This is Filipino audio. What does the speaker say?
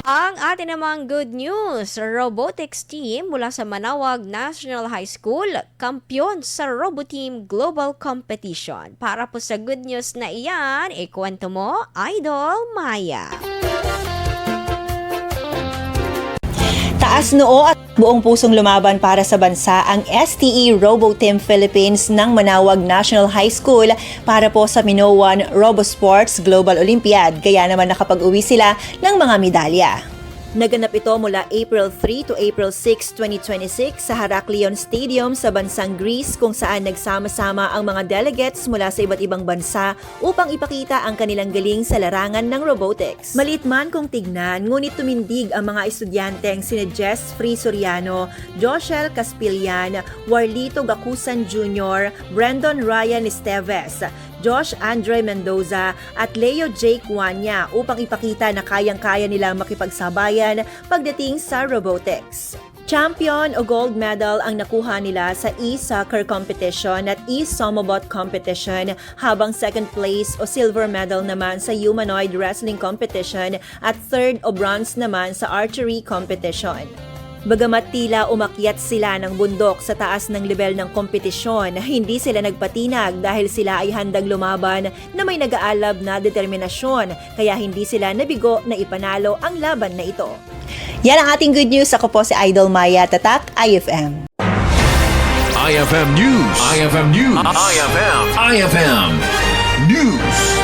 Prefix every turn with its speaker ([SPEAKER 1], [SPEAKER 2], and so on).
[SPEAKER 1] Ang atin namang good news, robotics team mula sa Manaoag National High School, kampyon sa RoboTeam Global Competition. Para po sa good news na iyan, ikwento mo, Idol Maya.
[SPEAKER 2] Taas noo at buong pusong lumaban para sa bansa ang STE RoboTeam Philippines ng Manaoag National High School para po sa Minoan RoboSports Global Olympiad. Kaya naman nakapag-uwi sila ng mga medalya. Naganap ito mula April 3 to April 6, 2026 sa Heraklion Stadium sa bansang Greece kung saan nagsama-sama ang mga delegates mula sa iba't ibang bansa upang ipakita ang kanilang galing sa larangan ng robotics. Maliit man kung tignan, ngunit tumindig ang mga estudyanteng sina Jess Free Soriano, Joshel Caspillan, Warlito Gakusan Jr., Brandon Ryan Esteves, Josh Andre Mendoza at Leo Jake Wanya upang ipakita na kayang-kaya nilang makipagsabayan pagdating sa robotics. Champion o gold medal ang nakuha nila sa e-soccer competition at e-somobot competition habang second place o silver medal naman sa humanoid wrestling competition at third o bronze naman sa archery competition. Bagamat tila umakyat sila ng bundok sa taas ng level ng kompetisyon, hindi sila nagpatinag dahil sila ay handang lumaban na may nag-aalab na determinasyon, kaya hindi sila nabigo na ipanalo ang laban na ito. Yan ang ating good news. Ako po si Idol Maya, Tatak, IFM.
[SPEAKER 3] IFM News. IFM News. IFM News.